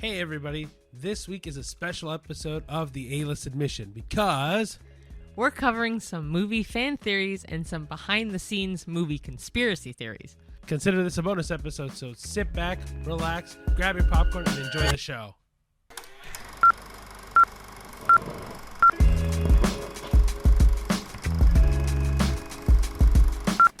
Hey everybody, this week is a special episode of the A-List Admission because we're covering some movie fan theories and some behind-the-scenes movie conspiracy theories. Consider this a bonus episode, so sit back, relax, grab your popcorn, and enjoy the show.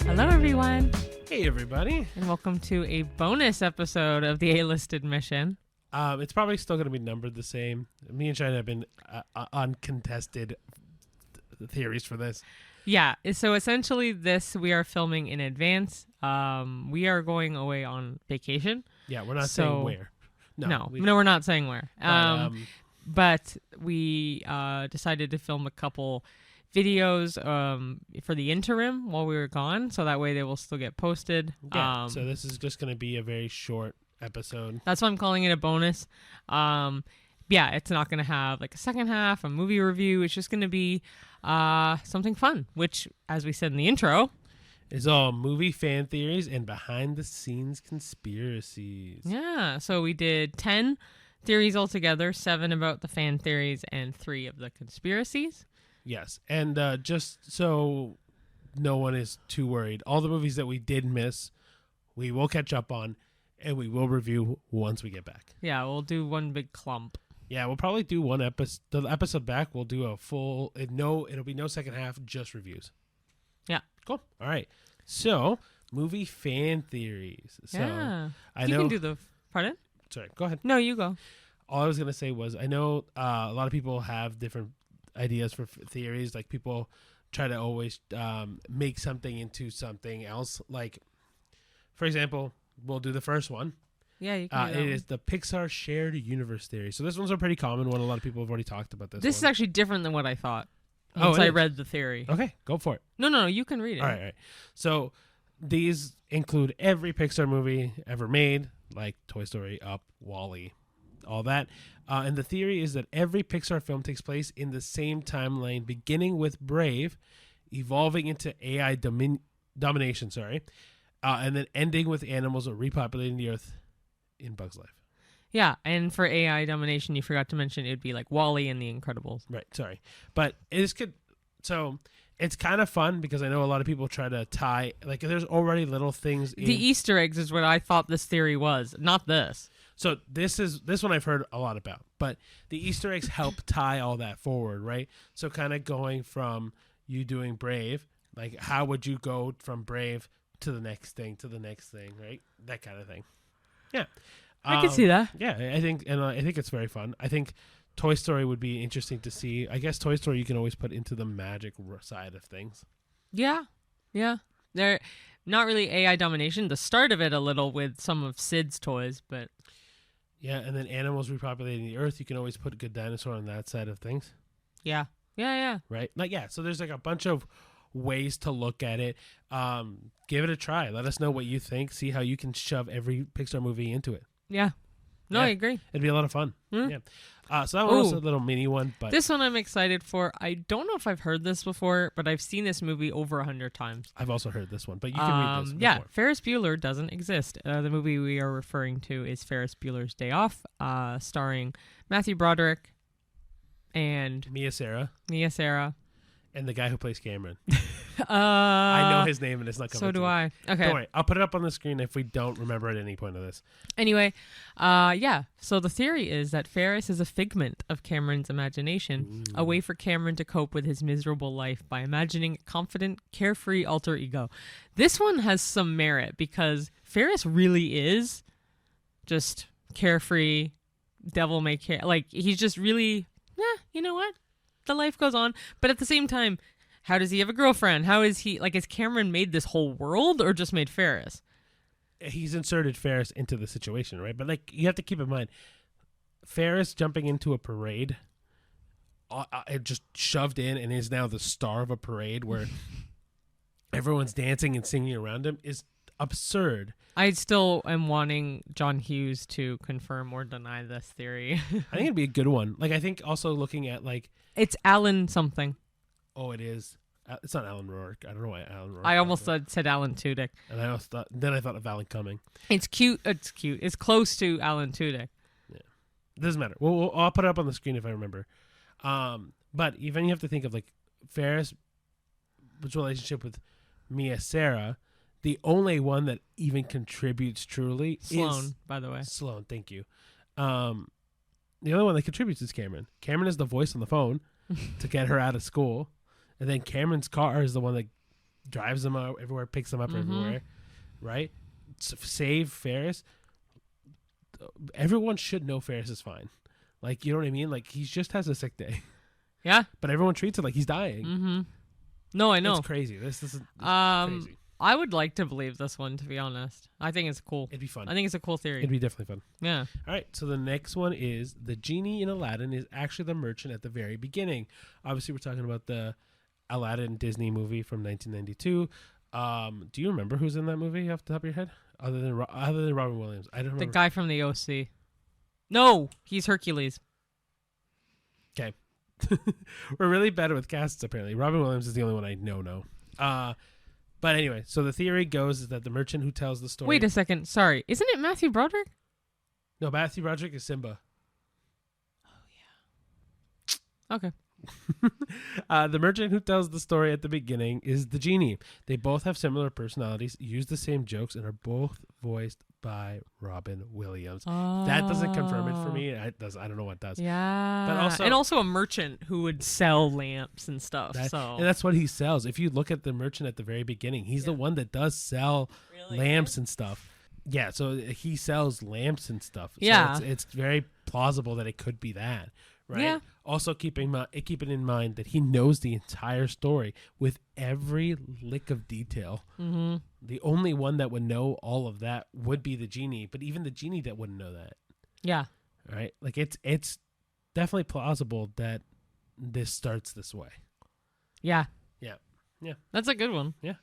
Hello everyone. Hey everybody. And welcome to a bonus episode of the A-List Admission. It's probably still going to be numbered the same. Me and China have been uncontested theories for this. Yeah, so essentially we are filming in advance. We are going away on vacation. Yeah, we're not saying where. No, we're not saying where. But we decided to film a couple videos for the interim while we were gone, so that way they will still get posted. Yeah, so this is just going to be a very short episode. That's why I'm calling it a bonus. Yeah, it's not going to have like a second half, a movie review. It's just going to be something fun, which, as we said in the intro, is all movie fan theories and behind-the-scenes conspiracies. Yeah, so we did 10 theories altogether, 7 about the fan theories and 3 of the conspiracies. Yes, and just so no one is too worried, all the movies that we did miss, we will catch up on, and we will review once we get back. Yeah, we'll do one big clump. Yeah, we'll probably do one episode. The episode back, we'll do a full. It'll be no second half, just reviews. Yeah, cool. All right. So, movie fan theories. So, yeah, I you know. can do the. Pardon? Sorry, go ahead. No, you go. All I was gonna say was I know a lot of people have different ideas for theories. Like people try to always make something into something else. Like, for example, we'll do the first one. Yeah, you can. It is the Pixar shared universe theory. So this one's a pretty common one. A lot of people have already talked about this. This is actually different than what I thought. Once I read the theory. Okay, go for it. No, you can read it. All right. So these include every Pixar movie ever made, like Toy Story, Up, WALL-E, all that. And the theory is that every Pixar film takes place in the same timeline, beginning with Brave, evolving into AI domination, and then ending with animals repopulating the Earth in Bug's Life. Yeah, and for AI domination, you forgot to mention it would be like WALL-E and The Incredibles. Right, sorry. But it's kind of fun because I know a lot of people try to tie, like there's already little things. The Easter eggs is what I thought this theory was, not this. So this one I've heard a lot about, but the Easter eggs help tie all that forward, right? So kind of going from you doing Brave, like how would you go from Brave to the next thing, right? That kind of thing. Yeah. I can see that. Yeah, I think it's very fun. I think Toy Story would be interesting to see. I guess Toy Story you can always put into the magic side of things. Yeah. They're not really AI domination. The start of it a little with some of Sid's toys, but... Yeah, and then animals repopulating the Earth, you can always put Good Dinosaur on that side of things. Yeah. Right? So there's like a bunch of ways to look at it. Give it a try. Let us know what you think. See how you can shove every Pixar movie into it. Yeah. No, yeah. I agree. It'd be a lot of fun. Mm-hmm. Yeah. So that one was a little mini one, but this one I'm excited for. I don't know if I've heard this before, but I've seen this movie over 100 times. I've also heard this one, but you can read this. Yeah, Ferris Bueller doesn't exist. The movie we are referring to is Ferris Bueller's Day Off, starring Matthew Broderick and Mia Sara, and the guy who plays Cameron. I know his name and it's not coming. So do I. Okay. Don't worry. I'll put it up on the screen if we don't remember at any point of this. Anyway, yeah. So the theory is that Ferris is a figment of Cameron's imagination, a way for Cameron to cope with his miserable life by imagining a confident, carefree alter ego. This one has some merit because Ferris really is just carefree, devil may care. Like, he's just really, you know what? The life goes on. But at the same time, how does he have a girlfriend? How is he, like, has Cameron made this whole world or just made Ferris? He's inserted Ferris into the situation, right? But, like, you have to keep in mind, Ferris jumping into a parade, just shoved in and is now the star of a parade where everyone's dancing and singing around him is absurd. I still am wanting John Hughes to confirm or deny this theory. I think it'd be a good one. Like, I think also looking at, like... It's Alan something. Oh, it is. It's not Alan Rourke. I don't know why Alan Rourke. I almost said Alan Tudyk. And I thought of Alan Cumming. It's cute. It's cute. It's close to Alan Tudyk. Yeah. Doesn't matter. I'll put it up on the screen if I remember. But even you have to think of like Ferris' relationship with Mia Sarah. The only one that even contributes truly Sloane, is by the way. Sloane. Thank you. The only one that contributes is Cameron. Cameron is the voice on the phone to get her out of school, and then Cameron's car is the one that drives them out everywhere, picks them up everywhere, right? Save Ferris. Everyone should know Ferris is fine. Like, you know what I mean? Like, he just has a sick day. Yeah. But everyone treats it like he's dying. Mm-hmm. No, I know. It's crazy. This is crazy. I would like to believe this one, to be honest. I think it's cool. It'd be fun. I think it's a cool theory. It'd be definitely fun. Yeah. All right. So the next one is the genie in Aladdin is actually the merchant at the very beginning. Obviously, we're talking about the Aladdin Disney movie from 1992. Do you remember who's in that movie off the top of your head? Other than Robin Williams. I don't remember. The guy from the OC. No, he's Hercules. Okay. We're really bad with casts, apparently. Robin Williams is the only one I know. But anyway, so the theory goes is that the merchant who tells the story... Wait a second. Sorry. Isn't it Matthew Broderick? No, Matthew Broderick is Simba. Oh, yeah. Okay. The merchant who tells the story at the beginning is the genie. They both have similar personalities, use the same jokes, and are both voiced by Robin Williams. Oh. That doesn't confirm it for me. I don't know what does. Yeah. But also a merchant who would sell lamps and stuff. And that's what he sells. If you look at the merchant at the very beginning, he's the one that does sell lamps and stuff. Yeah, so he sells lamps and stuff. Yeah. So it's very plausible that it could be that. Right. Yeah. Also, keeping in mind that he knows the entire story with every lick of detail. Mm-hmm. The only one that would know all of that would be the genie, but even the genie that wouldn't know that. Yeah. Right. Like it's definitely plausible that this starts this way. Yeah. Yeah. Yeah. That's a good one. Yeah.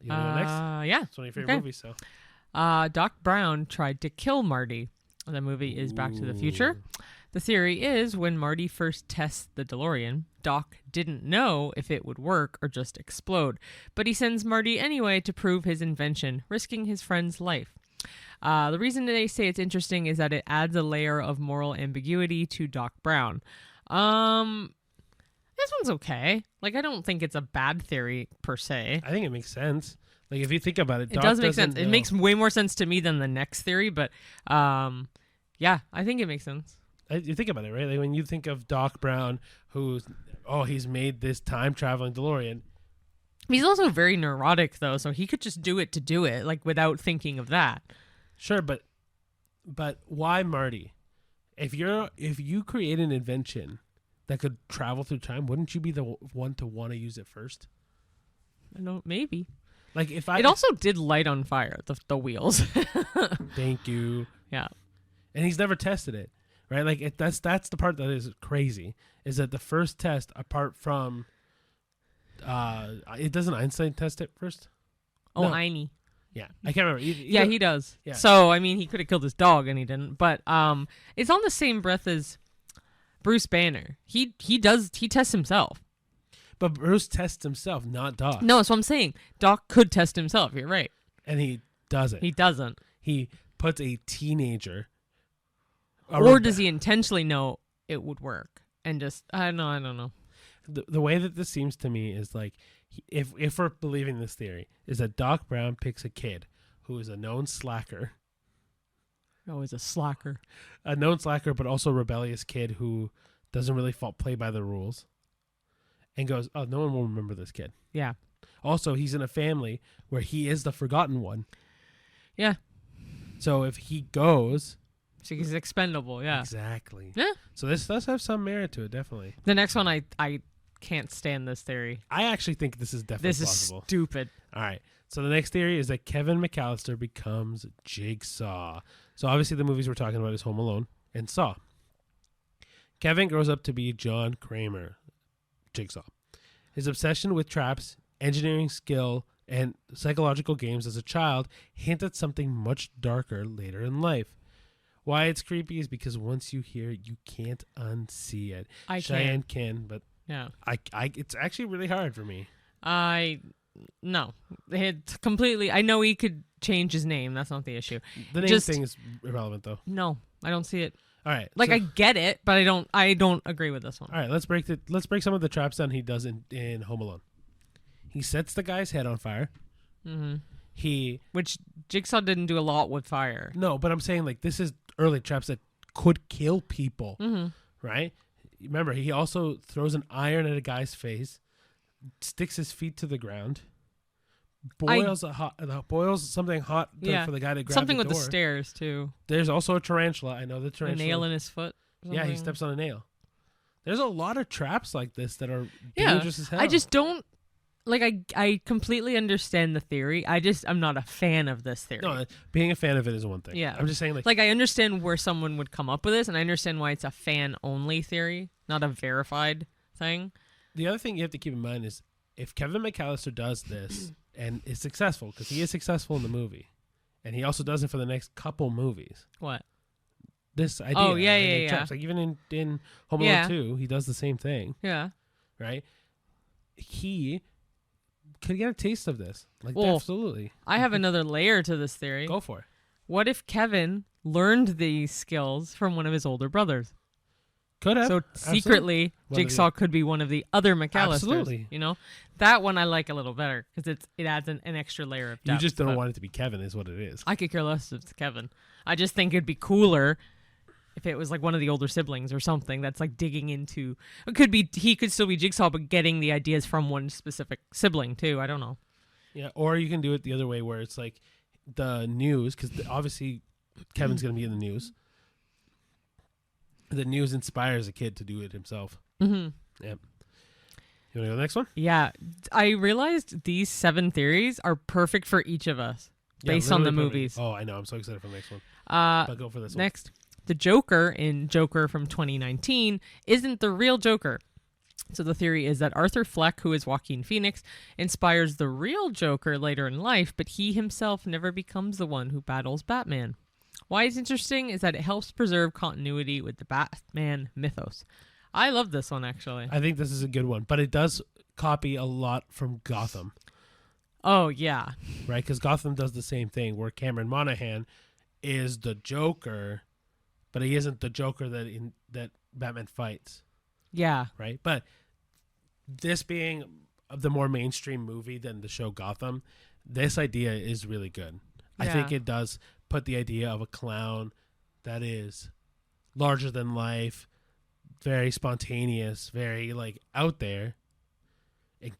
You want to go next? Yeah. It's one of your favorite movies, so. Doc Brown tried to kill Marty. The movie is Back to the Future. The theory is when Marty first tests the DeLorean, Doc didn't know if it would work or just explode, but he sends Marty anyway to prove his invention, risking his friend's life. The reason they say it's interesting is that it adds a layer of moral ambiguity to Doc Brown. This one's okay. Like, I don't think it's a bad theory per se. I think it makes sense. Like, if you think about it, Doc does make sense. It makes way more sense to me than the next theory, but yeah, I think it makes sense. You think about it, right? Like when you think of Doc Brown, he's made this time traveling DeLorean. He's also very neurotic, though, so he could just do it to do it, like without thinking of that. Sure, but why Marty? If you create an invention that could travel through time, wouldn't you be the one to want to use it first? I know, maybe. Like it also did light on fire the wheels. Thank you. Yeah, and he's never tested it. Right, like that's the part that is crazy. Is that the first test, apart from, it doesn't Einstein test it first? Oh, no. Einie. Yeah, I can't remember. Yeah, he does. Yeah. So I mean, he could have killed his dog and he didn't. But it's on the same breath as Bruce Banner. He tests himself. But Bruce tests himself, not Doc. No, that's what I'm saying. Doc could test himself. You're right. And he doesn't. He doesn't. He puts a teenager. Or does he intentionally know it would work and just I don't know. The way that this seems to me is like if we're believing this theory is that Doc Brown picks a kid who is a known slacker. Oh, he's a slacker. A known slacker, but also rebellious kid who doesn't really play by the rules, and goes, "Oh, no one will remember this kid." Yeah. Also, he's in a family where he is the forgotten one. Yeah. So if he goes. So he's expendable, yeah. Exactly. Yeah. So this does have some merit to it, definitely. The next one, I can't stand this theory. I actually think this is definitely plausible. This is stupid. All right. So the next theory is that Kevin McCallister becomes Jigsaw. So obviously the movies we're talking about is Home Alone and Saw. Kevin grows up to be John Kramer, Jigsaw. His obsession with traps, engineering skill, and psychological games as a child hint at something much darker later in life. Why it's creepy is because once you hear it, you can't unsee it. Cheyenne can, but yeah, it's actually really hard for me. No, it's completely. I know he could change his name. That's not the issue. The name thing is irrelevant, though. No, I don't see it. All right. Like so- I get it, but I don't agree with this one. All right, let's break some of the traps down he does in Home Alone. He sets the guy's head on fire. Mm-hmm. Which Jigsaw didn't do a lot with fire. No, but I'm saying like this is early traps that could kill people, right? Remember, he also throws an iron at a guy's face, sticks his feet to the ground, boils something hot for the guy to grab something the with door. the stairs too. There's also a tarantula. I know the A tarantula. nail in his foot. Yeah, he something. steps on a nail. There's a lot of traps like this that are dangerous as hell. I just don't like. I completely understand the theory. I'm not a fan of this theory. No, being a fan of it is one thing. Yeah. I'm just saying like I understand where someone would come up with this, and I understand why it's a fan only theory, not a verified thing. The other thing you have to keep in mind is if Kevin McCallister does this and is successful, because he is successful in the movie, and he also does it for the next couple movies. What? This idea. Oh, yeah. Traps. Like even in Home Alone 2, he does the same thing. Yeah. Right? He could get a taste of this. Like, Well, absolutely. I have another layer to this theory. Go for it. What if Kevin learned these skills from one of his older brothers? Could have. So secretly, Jigsaw could be one of the other McCallisters. Absolutely. You know? That one I like a little better because it adds an extra layer of depth. You just don't want it to be Kevin is what it is. I could care less if it's Kevin. I just think it'd be cooler if it was like one of the older siblings or something that's like digging into. He could still be Jigsaw, but getting the ideas from one specific sibling too. I don't know. Yeah, or you can do it the other way where it's like the news, because obviously Kevin's going to be in the news. The news inspires a kid to do it himself. Mm-hmm. Yep. You want to go to the next one? Yeah. I realized these 7 theories are perfect for each of us based on the literally movies. Oh, I know. I'm so excited for the next one. But go for this one. Next. The Joker in Joker from 2019 isn't the real Joker. So the theory is that Arthur Fleck, who is Joaquin Phoenix, inspires the real Joker later in life, but he himself never becomes the one who battles Batman. Why it's interesting is that it helps preserve continuity with the Batman mythos. I love this one, actually. I think this is a good one, but it does copy a lot from Gotham. Oh, yeah. Right? Because Gotham does the same thing, where Cameron Monaghan is the Joker, but he isn't the Joker that Batman fights. Yeah. Right? But this being the more mainstream movie than the show Gotham, this idea is really good. Yeah. I think it does put the idea of a clown that is larger than life, very spontaneous, very like out there,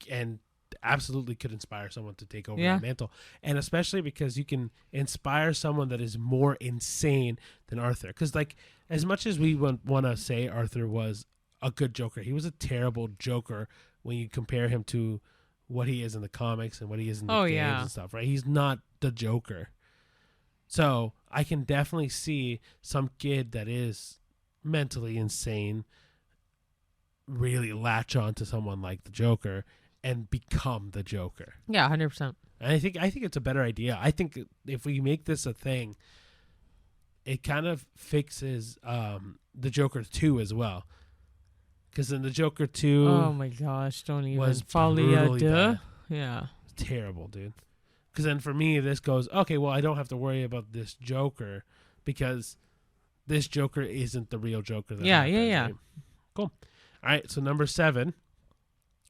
and absolutely could inspire someone to take over that mantle. And especially because you can inspire someone that is more insane than Arthur. Because like as much as we want to say Arthur was a good Joker, he was a terrible Joker when you compare him to what he is in the comics and what he is in the games and stuff, right? He's not the Joker. So I can definitely see some kid that is mentally insane really latch on to someone like the Joker and become the Joker. Yeah, 100%. And I think it's a better idea. I think if we make this a thing, it kind of fixes the Joker 2 as well. Because in the Joker 2... Oh my gosh, don't even... was Folie brutally à deux? bad. Yeah. It's terrible, dude. Because then for me, this goes, okay, well, I don't have to worry about this Joker because this Joker isn't the real Joker. Yeah. Right? Cool. All right, so number 7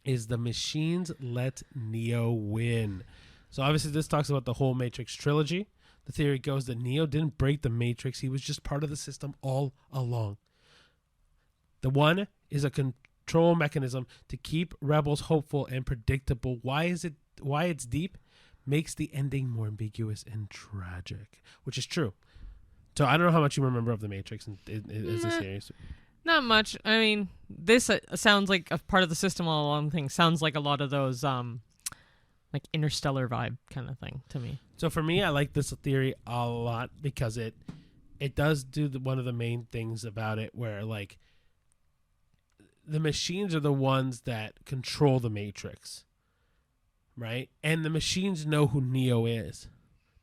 is the machines let Neo win. So obviously this talks about the whole Matrix trilogy. The theory goes that Neo didn't break the Matrix. He was just part of the system all along. The one is a control mechanism to keep rebels hopeful and predictable. Why it's deep? Makes the ending more ambiguous and tragic, which is true. So I don't know how much you remember of the Matrix as a series. Not much. I mean, this sounds like a part of the system all along thing. Sounds like a lot of those like Interstellar vibe kind of thing to me. So for me, I like this theory a lot because it does do one of the main things about it where like the machines are the ones that control the Matrix. Right? And the machines know who Neo is.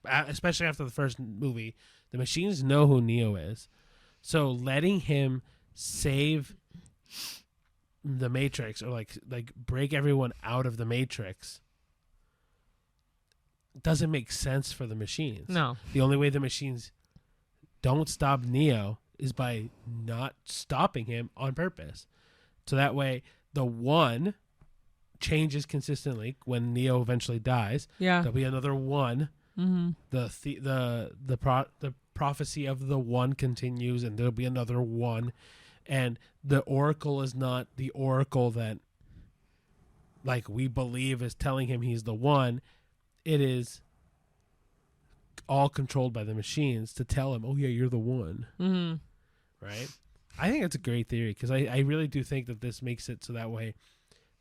Especially after the first movie, the machines know who Neo is. So letting him save the Matrix or like break everyone out of the Matrix doesn't make sense for the machines. No. The only way the machines don't stop Neo is by not stopping him on purpose. So that way, the one changes consistently. When Neo eventually dies, Yeah. there'll be another one. Mm-hmm. The prophecy of the one continues, and there'll be another one. And the Oracle is not the Oracle that, like, we believe is telling him he's the one. It is all controlled by the machines to tell him, oh yeah, you're the one. Mm-hmm. Right? I think it's a great theory, because I really do think that this makes it so that way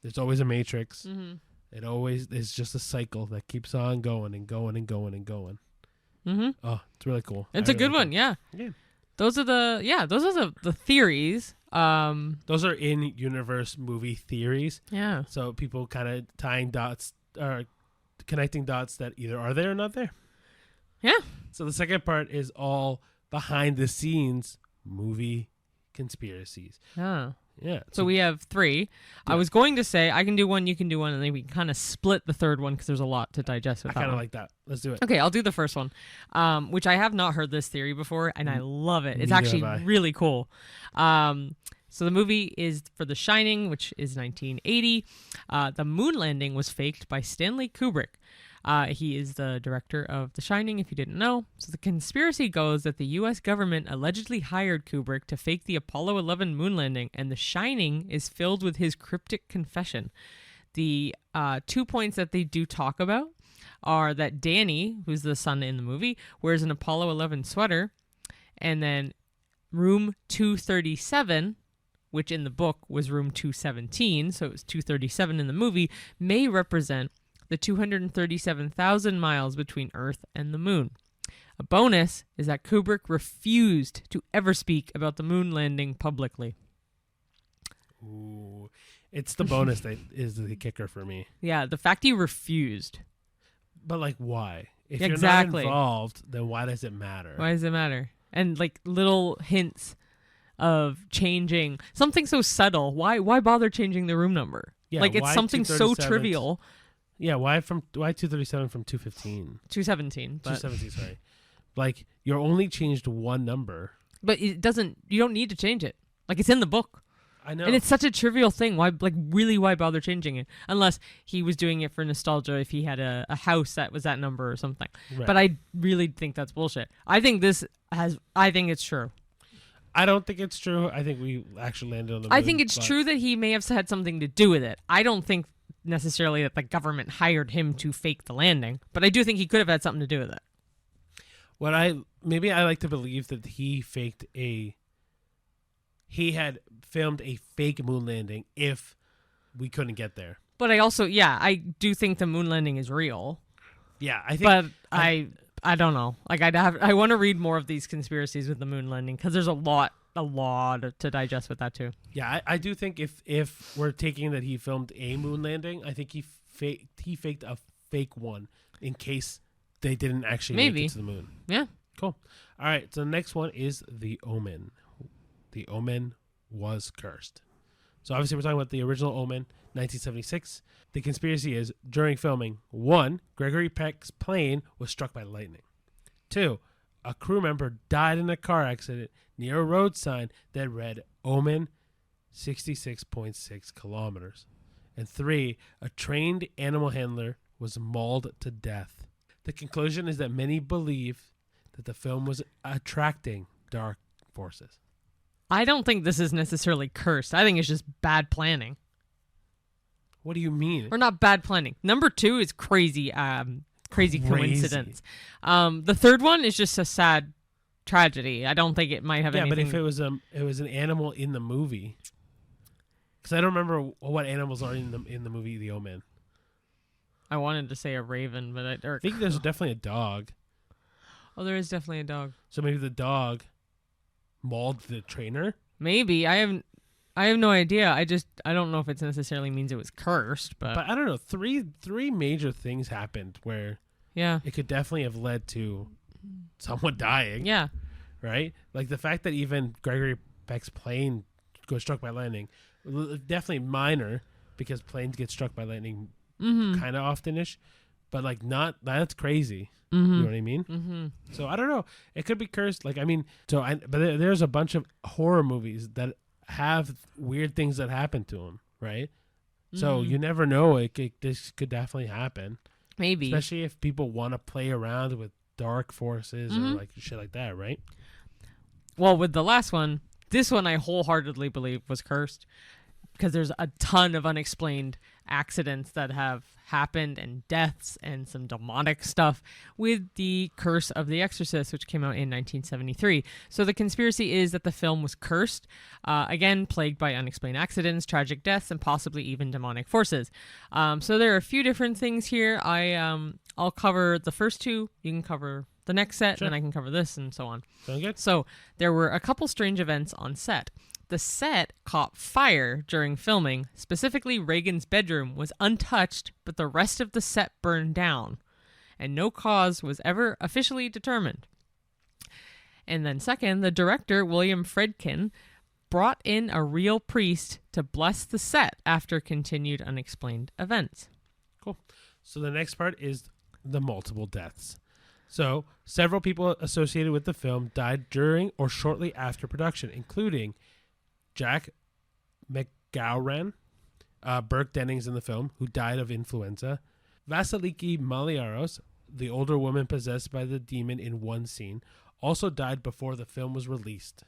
there's always a matrix. Mm-hmm. It always is just a cycle that keeps on going and going and going and going. Mm-hmm. Oh, it's really cool. It's a good one. Yeah. Those are the theories. Those are in-universe movie theories. Yeah. So people kind of tying dots or connecting dots that either are there or not there. Yeah. So the second part is all behind the scenes movie conspiracies. Yeah. Yeah. So we have 3. Yeah. I was going to say I can do one, you can do one, and then we can kind of split the third one because there's a lot to digest with that. I kind of like that. Let's do it. Okay, I'll do the first one, which I have not heard this theory before, and I love it. It's actually really cool. So the movie is for The Shining, which is 1980. The moon landing was faked by Stanley Kubrick. He is the director of The Shining, if you didn't know. So the conspiracy goes that the U.S. government allegedly hired Kubrick to fake the Apollo 11 moon landing, and The Shining is filled with his cryptic confession. The 2 points that they do talk about are that Danny, who's the son in the movie, wears an Apollo 11 sweater, and then room 237, which in the book was room 217, so it was 237 in the movie, may represent the 237,000 miles between Earth and the moon. A bonus is that Kubrick refused to ever speak about the moon landing publicly. Ooh, it's the bonus that is the kicker for me. Yeah, the fact he refused. But, like, why? If exactly. You're not involved, then why does it matter? Why does it matter? And, like, little hints of changing something so subtle. Why bother changing the room number? Yeah, like, it's something so trivial. Yeah, why 237 from 215? 217. 217, sorry. Like, you're only changed one number. But you don't need to change it. Like, it's in the book. I know. And it's such a trivial thing. Why bother changing it? Unless he was doing it for nostalgia, if he had a house that was that number or something. Right. But I really think that's bullshit. I think it's true. I don't think it's true. I think we actually landed on the moon. I think it's true that he may have had something to do with it. I don't think necessarily that the government hired him to fake the landing, but I do think he could have had something to do with it. I like to believe that he had filmed a fake moon landing if we couldn't get there. But I do think the moon landing is real. Yeah, I think. But I don't know. Like, I want to read more of these conspiracies with the moon landing because there's a lot to digest with that too. Yeah, I do think if we're taking that he filmed a moon landing, I think he faked a fake one in case they didn't actually make it to the moon. Yeah. Cool. All right, so the next one is The Omen. The Omen was cursed. So obviously we're talking about the original Omen, 1976. The conspiracy is, during filming, 1, Gregory Peck's plane was struck by lightning. 2, a crew member died in a car accident near a road sign that read Omen 66.6 kilometers. And 3, a trained animal handler was mauled to death. The conclusion is that many believe that the film was attracting dark forces. I don't think this is necessarily cursed. I think it's just bad planning. What do you mean? Or not bad planning. Number 2 is crazy coincidence. The third one is just a sad tragedy. I don't think it might have anything. Yeah, but if it was an animal in the movie, because I don't remember what animals are in the movie The Omen. I wanted to say a raven, but I think there's definitely a dog. Oh, there is definitely a dog. So maybe the dog mauled the trainer? Maybe. I have no idea. I don't know if it necessarily means it was cursed, but I don't know. Three major things happened where it could definitely have led to someone dying. Yeah. Right? Like the fact that even Gregory Peck's plane goes struck by lightning, definitely minor because planes get struck by lightning kind of often-ish. but like not that's crazy. Mm-hmm. You know what I mean? Mm-hmm. So I don't know. It could be cursed. Like I mean, but there's a bunch of horror movies that have weird things that happen to them, right? So you never know. This could definitely happen. Maybe, especially if people want to play around with dark forces or like shit like that, right? Well, with the last one, this one I wholeheartedly believe was cursed because there's a ton of unexplained accidents that have happened and deaths and some demonic stuff with the Curse of the Exorcist, which came out in 1973. So the conspiracy is that the film was cursed, again, plagued by unexplained accidents, tragic deaths, and possibly even demonic forces. So there are a few different things here. I'll cover the first two. You can cover the next set, Sure. and I can cover this, and so on. Sound good? So there were a couple strange events on set. The set caught fire during filming. Specifically, Reagan's bedroom was untouched, but the rest of the set burned down, and no cause was ever officially determined. And then second, the director, William Friedkin, brought in a real priest to bless the set after continued unexplained events. Cool. So the next part is the multiple deaths. So several people associated with the film died during or shortly after production, including Jack McGowran, Burke Dennings in the film, who died of influenza, Vasiliki Maliaros, the older woman possessed by the demon in one scene, also died before the film was released.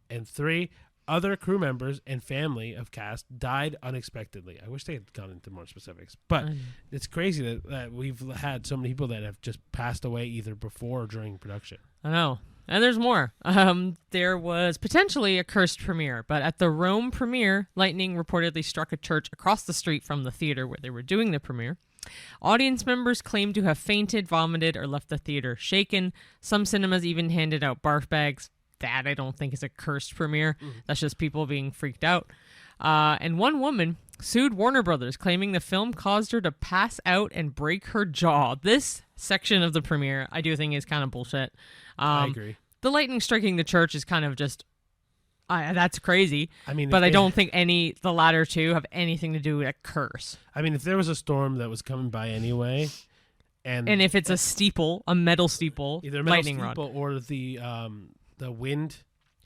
And 3 other crew members and family of cast died unexpectedly. I wish they had gone into more specifics, but it's crazy that we've had so many people that have just passed away either before or during production. I know. And there's more. There was potentially a cursed premiere, but at the Rome premiere, lightning reportedly struck a church across the street from the theater where they were doing the premiere. Audience members claimed to have fainted, vomited, or left the theater shaken. Some cinemas even handed out barf bags. That I don't think is a cursed premiere. That's just people being freaked out. And one woman sued Warner Brothers, claiming the film caused her to pass out and break her jaw. This section of the premiere, I do think, is kind of bullshit. I agree. The lightning striking the church is kind of just, that's crazy. I mean, but I don't think the latter two have anything to do with a curse. I mean, if there was a storm that was coming by anyway, and if it's a steeple, a metal steeple, either a metal lightning steeple rod, or the wind.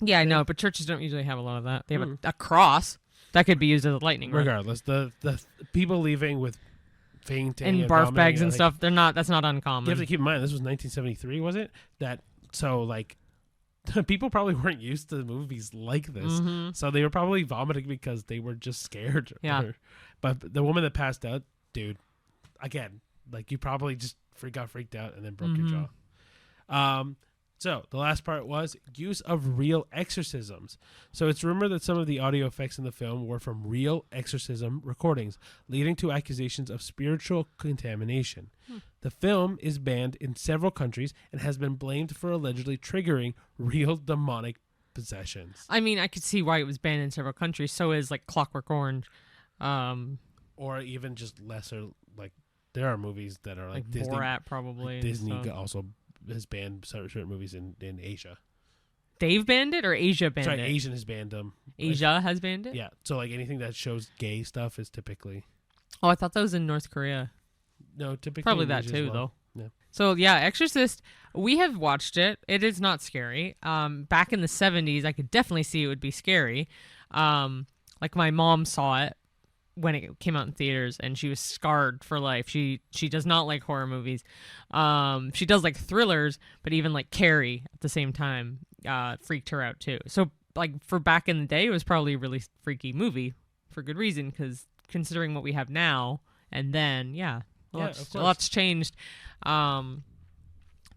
Yeah, I know, but churches don't usually have a lot of that. They have a cross that could be used as a lightning rod. Regardless, the people leaving with fainting and barf vomiting, bags and stuff, that's not uncommon. You have to keep in mind, this was 1973, was it? So like, people probably weren't used to movies like this. So they were probably vomiting because they were just scared. Yeah. But the woman that passed out, dude, again, like you probably just got freaked out and then broke your jaw. So the last part was use of real exorcisms. So it's rumored that some of the audio effects in the film were from real exorcism recordings, leading to accusations of spiritual contamination. The film is banned in several countries and has been blamed for allegedly triggering real demonic possessions. I mean, I could see why it was banned in several countries. So is like Clockwork Orange. Or even just lesser, like there are movies that are like Disney. Borat probably. Disney also has banned certain movies in Asia. They've banned it or Asia banned it? Sorry, Asian has banned them. Asia has banned it? Yeah. So like anything that shows gay stuff is typically. Oh, I thought that was in North Korea. No, typically. Probably that Asia too, as well. though. Yeah. So yeah, Exorcist, we have watched it. It is not scary. Back in the 70s, I could definitely see it would be scary. Like my mom saw it when it came out in theaters, and she was scarred for life. She does not like horror movies. She does like thrillers, but even like Carrie at the same time freaked her out too. So like for back in the day, it was probably a really freaky movie for good reason, because considering what we have now and then, a lot's changed. But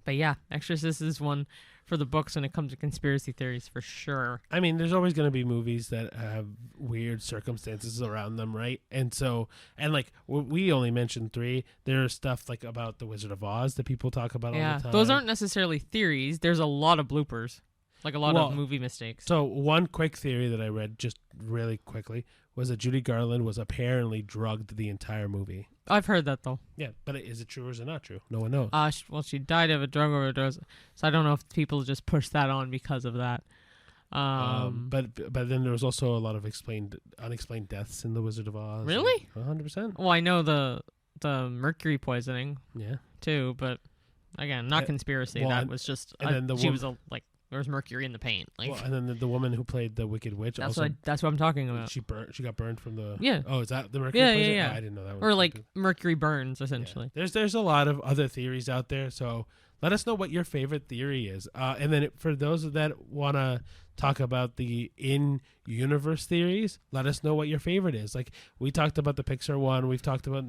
yeah, Exorcist is one for the books when it comes to conspiracy theories for sure. I mean, there's always going to be movies that have weird circumstances around them, right? And so, and like we only mentioned 3. There's stuff like about the Wizard of Oz that people talk about all the time. Those aren't necessarily theories. There's a lot of bloopers, like a lot of movie mistakes. So one quick theory that I read just really quickly was that Judy Garland was apparently drugged the entire movie. I've heard that though. Yeah, but is it true or is it not true? No one knows. She died of a drug overdose, so I don't know if people just push that on because of that. But then there was also a lot of unexplained deaths in The Wizard of Oz. Really? 100%. Well, I know the the mercury poisoning Yeah. too, but again, not conspiracy. well, that was just and then she was like there was mercury in the paint. Like Well, and then the woman who played the Wicked Witch that's also that's what I'm talking about. she got burned from the Yeah. Oh, is that the mercury? Yeah, poison? yeah. Oh, I didn't know that one. Or like mercury burns, essentially. Yeah. There's a lot of other theories out there, so let us know what your favorite theory is. And then for those that want to talk about the in-universe theories, let us know what your favorite is. Like, we talked about the Pixar one. We've talked about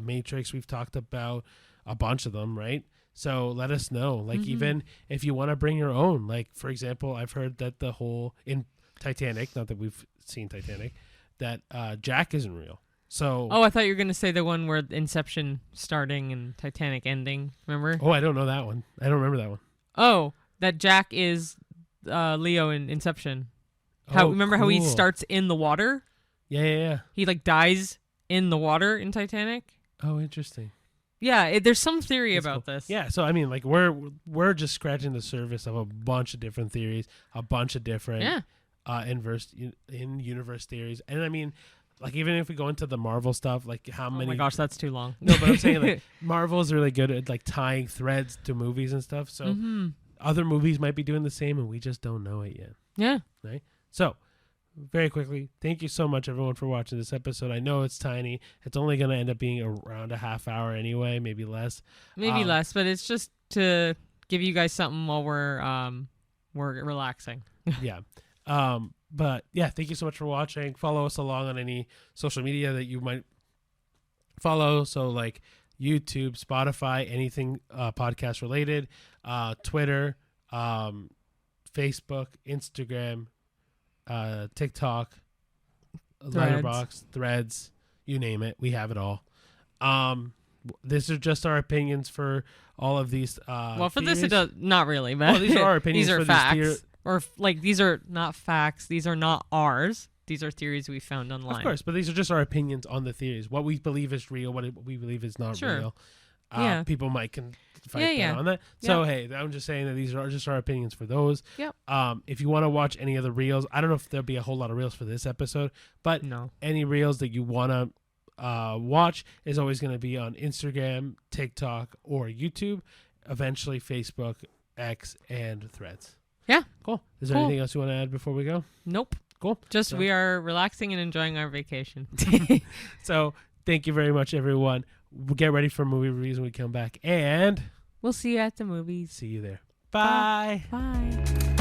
Matrix. We've talked about a bunch of them, right? So let us know. Like, even if you want to bring your own. Like, for example, I've heard that the whole, in Titanic, not that we've seen Titanic, that Jack isn't real. So, I thought you were going to say the one where Inception starting and Titanic ending. Remember? Oh, I don't know that one. I don't remember that one. Oh, that Jack is Leo in Inception. Remember how he cool. starts in the water? Yeah. He like dies in the water in Titanic. Oh, interesting. Yeah, there's some theory That's about cool. this. Yeah, so I mean, like we're just scratching the surface of a bunch of different theories, a bunch of different in universe theories, and I mean, like even if we go into the Marvel stuff, like how many? Oh my gosh, that's too long. No, but I'm saying like Marvel's really good at like tying threads to movies and stuff. So other movies might be doing the same, and we just don't know it yet. Yeah. Right. So, very quickly, thank you so much, everyone, for watching this episode. I know it's tiny. It's only going to end up being around a half hour anyway, maybe less. Maybe less, but it's just to give you guys something while we're relaxing. Yeah. But yeah, thank you so much for watching. Follow us along on any social media that you might follow. So like YouTube, Spotify, anything podcast related, Twitter, Facebook, Instagram, TikTok, Letterboxd, Threads, you name it. We have it all. These are just our opinions for all of these. Well, for theories. this, it does not really, but these are our opinions. These are for facts, or like these are not facts. These are not ours. These are theories we found online. Of course, but these are just our opinions on the theories. What we believe is real, what we believe is not real. Yeah. People might fight on that. So, hey, I'm just saying that these are just our opinions for those. Yep. If you want to watch any of the reels, I don't know if there'll be a whole lot of reels for this episode, but any reels that you want to watch is always going to be on Instagram, TikTok, or YouTube, eventually Facebook, X, and Threads. Yeah. Cool. Is there anything else you want to add before we go? Nope. Cool. Just we are relaxing and enjoying our vacation. So thank you very much, everyone. We'll get ready for movie reviews when we come back, and we'll see you at the movies. See you there. Bye. Bye.